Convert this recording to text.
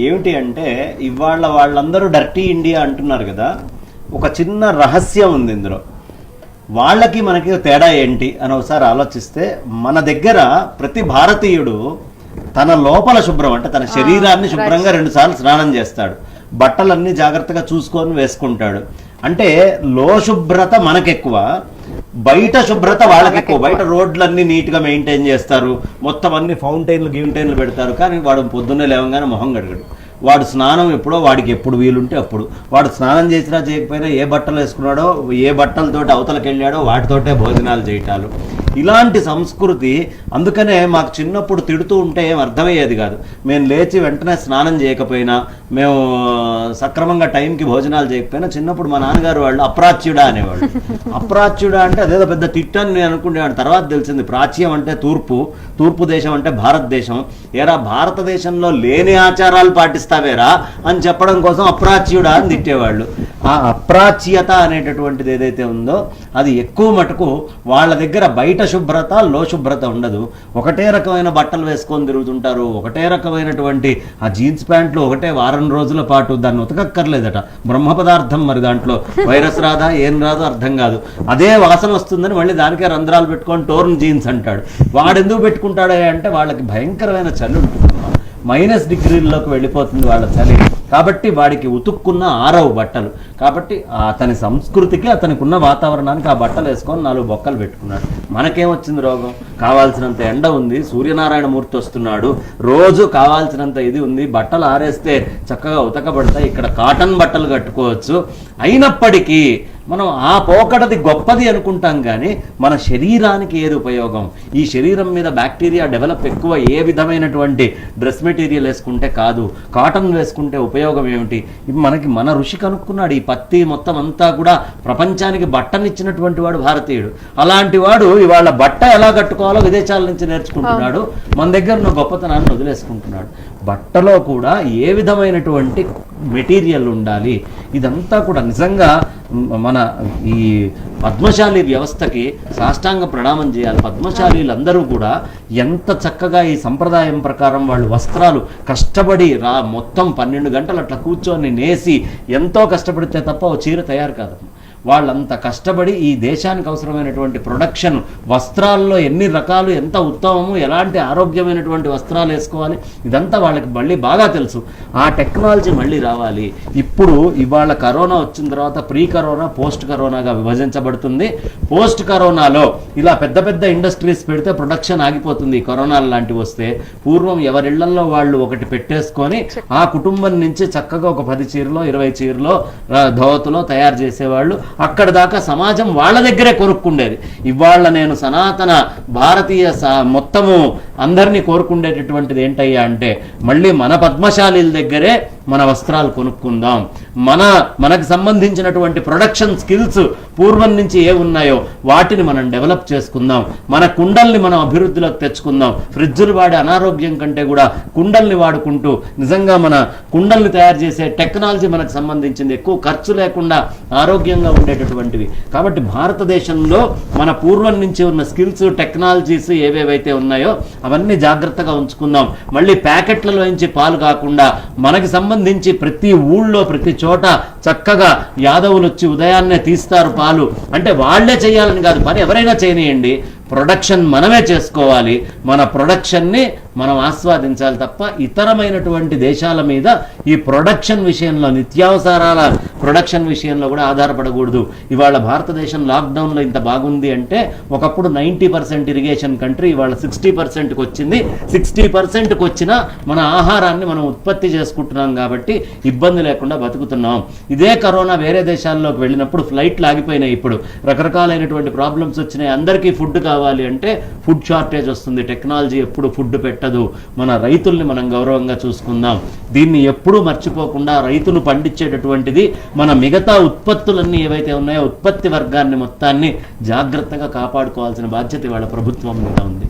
ఏమిటి అంటే ఇవాళ వాళ్ళందరూ డర్టీ ఇండియా అంటున్నారు కదా, ఒక చిన్న రహస్యం ఉంది ఇందులో. వాళ్ళకి మనకి తేడా ఏంటి అని ఒకసారి ఆలోచిస్తే, మన దగ్గర ప్రతి భారతీయుడు తన లోపల శుభ్రం అంటే తన శరీరాన్ని శుభ్రంగా 2 సార్లు స్నానం చేస్తాడు, బట్టలన్నీ జాగ్రత్తగా చూసుకొని వేసుకుంటాడు. అంటే లో శుభ్రత మనకెక్కువ, బయట శుభ్రత వాళ్ళకి ఎక్కువ. బయట రోడ్లన్నీ నీట్గా మెయింటైన్ చేస్తారు, మొత్తం అన్ని ఫౌంటైన్లు పెడతారు, కానీ వాడు పొద్దున్నే లేవగానే మొహం గడగడు. వాడు స్నానం ఎప్పుడో వాడికి ఎప్పుడు వీలుంటే అప్పుడు, వాడు స్నానం చేసినా చేయకపోయినా ఏ బట్టలు వేసుకున్నాడో ఏ బట్టలతోటి అవతలకి వెళ్ళాడో వాటితోటే భోజనాలు చేయటాలు, ఇలాంటి సంస్కృతి. అందుకనే మాకు చిన్నప్పుడు తిడుతూ ఉంటే ఏం అర్థమయ్యేది కాదు. మేము లేచి వెంటనే స్నానం చేయకపోయినా, మేము సక్రమంగా టైంకి భోజనాలు చేయకపోయినా చిన్నప్పుడు మా నాన్నగారు వాళ్ళు అప్రాచ్యుడా అనేవాళ్ళు. అప్రాచ్యుడా అంటే అదేదో పెద్ద తిట్టని నేను అనుకునేవాడు. తర్వాత తెలిసింది ప్రాచ్యం అంటే తూర్పు దేశం అంటే భారతదేశం. ఏరా భారతదేశంలో లేని ఆచారాలు పాటిస్తావేరా అని చెప్పడం కోసం అప్రాచ్యుడా అని తిట్టేవాళ్ళు. ఆ అప్రాచ్యత అనేటటువంటిది ఏదైతే ఉందో అది ఎక్కువ మటుకు వాళ్ళ దగ్గర బయట శుభ్రత లో శుభ్రత ఉండదు. ఒకటే రకమైన బట్టలు వేసుకొని తిరుగుతుంటారు, ఒకటే రకమైనటువంటి ఆ జీన్స్ ప్యాంట్లు ఒకటే వారం రోజుల పాటు దాన్ని ఉతకక్కర్లేదట, బ్రహ్మ పదార్థం. మరి దాంట్లో వైరస్ రాదా ఏం రాదో అర్థం కాదు, అదే వాసన వస్తుందని మళ్ళీ దానికే రంధ్రాలు పెట్టుకొని టోర్న్ జీన్స్ అంటాడు. వాడెందుకు పెట్టుకుంటాడే అంటే వాళ్ళకి భయంకరమైన చలి ఉంటుంది, -, డిగ్రీల్లోకి వెళ్ళిపోతుంది వాళ్ళ చలి. కాబట్టి వాడికి ఉతుక్కున్న ఆరవు బట్టలు. కాబట్టి అతని సంస్కృతికి అతనికి ఉన్న వాతావరణానికి ఆ బట్టలు వేసుకొని 4 బొక్కలు పెట్టుకున్నాడు. మనకేమొచ్చింది రోగం? కావాల్సినంత ఎండ ఉంది, సూర్యనారాయణ మూర్తి వస్తున్నాడు, రోజు కావాల్సినంత ఇది ఉంది, బట్టలు ఆరేస్తే చక్కగా ఉతకబడతాయి, ఇక్కడ కాటన్ బట్టలు కట్టుకోవచ్చు. అయినప్పటికీ మనం ఆ పోకడది గొప్పది అనుకుంటాం, కానీ మన శరీరానికి ఏది ఉపయోగం? ఈ శరీరం మీద బ్యాక్టీరియా డెవలప్ ఎక్కువ ఏ విధమైనటువంటి డ్రెస్ మెటీరియల్ వేసుకుంటే కాదు, కాటన్ వేసుకుంటే ఉపయోగం ఏమిటి? మనకి మన ఋషి కనుక్కున్నాడు. ఈ పత్తి మొత్తం అంతా కూడా ప్రపంచానికి బట్టనిచ్చినటువంటి వాడు భారతీయుడు. అలాంటి వాడు ఇవాళ బట్ట ఎలా కట్టుకోవాలో విదేశాల నుంచి నేర్చుకుంటున్నాడు, మన దగ్గర ఉన్న గొప్పతనాన్ని వదిలేసుకుంటున్నాడు. బట్టలో కూడా ఏ విధమైనటువంటి మెటీరియల్ ఉండాలి, ఇదంతా కూడా నిజంగా మన ఈ పద్మశాలి వ్యవస్థకి సాష్టాంగ ప్రణామం చేయాలి. పద్మశాలీలందరూ కూడా ఎంత చక్కగా ఈ సంప్రదాయం ప్రకారం వాళ్ళు వస్త్రాలు కష్టపడి మొత్తం 12 గంటలు అట్లా కూర్చొని నేసి ఎంతో కష్టపడితే తప్ప ఓ చీర తయారు కాదు. వాళ్ళంత కష్టపడి ఈ దేశానికి అవసరమైనటువంటి ప్రొడక్షన్, వస్త్రాల్లో ఎన్ని రకాలు, ఎంత ఉత్తమము, ఎలాంటి ఆరోగ్యమైనటువంటి వస్త్రాలు వేసుకోవాలి, ఇదంతా వాళ్ళకి మళ్ళీ బాగా తెలుసు. ఆ టెక్నాలజీ మళ్ళీ రావాలి. ఇప్పుడు ఇవాళ కరోనా వచ్చిన తర్వాత ప్రీ కరోనా, పోస్ట్ కరోనాగా విభజించబడుతుంది. పోస్ట్ కరోనాలో ఇలా పెద్ద పెద్ద ఇండస్ట్రీస్ పెడితే ప్రొడక్షన్ ఆగిపోతుంది. కరోనాలు లాంటివి వస్తే పూర్వం ఎవరిళ్లల్లో వాళ్ళు ఒకటి పెట్టేసుకొని ఆ కుటుంబం నుంచి చక్కగా ఒక 10 చీరలో 20 చీరలో ధోవతులో తయారు చేసేవాళ్ళు. అక్కడ దాకా సమాజం వాళ్ళ దగ్గరే కొనుక్కుండేది. ఇవాళ నేను సనాతన భారతీయ మొత్తము అందరినీ కోరుకుండేటటువంటిది ఏంటయ్యా అంటే, మళ్ళీ మన పద్మశాలీల దగ్గరే మన వస్త్రాలు కొనుక్కుందాం, మనకు సంబంధించినటువంటి ప్రొడక్షన్ స్కిల్స్ పూర్వం నుంచి ఏ ఉన్నాయో వాటిని మనం డెవలప్ చేసుకుందాం, మన కుండల్ని మనం అభివృద్ధిలోకి తెచ్చుకుందాం. ఫ్రిడ్జులు వాడే అనారోగ్యం కంటే కూడా కుండల్ని వాడుకుంటూ నిజంగా మన కుండల్ని తయారు చేసే టెక్నాలజీ మనకు సంబంధించింది, ఎక్కువ ఖర్చు లేకుండా ఆరోగ్యంగా ఉండేటటువంటివి. కాబట్టి భారతదేశంలో మన పూర్వం నుంచి ఉన్న స్కిల్స్, టెక్నాలజీస్ ఏవేవైతే ఉన్నాయో అవన్నీ జాగ్రత్తగా ఉంచుకుందాం. మళ్ళీ ప్యాకెట్లలోంచి పాలు కాకుండా మనకి సంబంధించి ప్రతి ఊళ్ళో ప్రతి చోట చక్కగా యాదవులు వచ్చి ఉదయాన్నే తీస్తారు పాలు. అంటే వాళ్లే చేయాలని కాదు, పని ఎవరైనా చేయనియండి, ప్రొడక్షన్ మనమే చేసుకోవాలి. మన ప్రొడక్షన్ని మనం ఆస్వాదించాలి తప్ప ఇతరమైనటువంటి దేశాల మీద ఈ ప్రొడక్షన్ విషయంలో, నిత్యావసరాల ప్రొడక్షన్ విషయంలో కూడా ఆధారపడకూడదు. ఇవాళ భారతదేశం లాక్డౌన్లో ఇంత బాగుంది అంటే, ఒకప్పుడు 90% ఇరిగేషన్ కంట్రీ ఇవాళ 60%కి వచ్చింది. 60%కి వచ్చినా మన ఆహారాన్ని మనం ఉత్పత్తి చేసుకుంటున్నాం కాబట్టి ఇబ్బంది లేకుండా బతుకుతున్నాం. ఇదే కరోనా వేరే దేశాల్లోకి వెళ్ళినప్పుడు ఫ్లైట్లు ఆగిపోయినాయి. ఇప్పుడు రకరకాలైనటువంటి ప్రాబ్లమ్స్ వచ్చినాయి. అందరికీ ఫుడ్ కావాలి అంటే ఫుడ్ షార్టేజ్ వస్తుంది. టెక్నాలజీ ఎప్పుడు ఫుడ్ పెట్టదు. మన రైతుల్ని మనం గౌరవంగా చూసుకుందాం. దీన్ని ఎప్పుడూ మర్చిపోకుండా రైతులు పండించేటటువంటిది మన మిగతా ఉత్పత్తులన్నీ ఏవైతే ఉన్నాయో ఉత్పత్తి వర్గాన్ని మొత్తాన్ని జాగ్రత్తగా కాపాడుకోవాల్సిన బాధ్యత వాళ్ళ ప్రభుత్వం మీద ఉంది.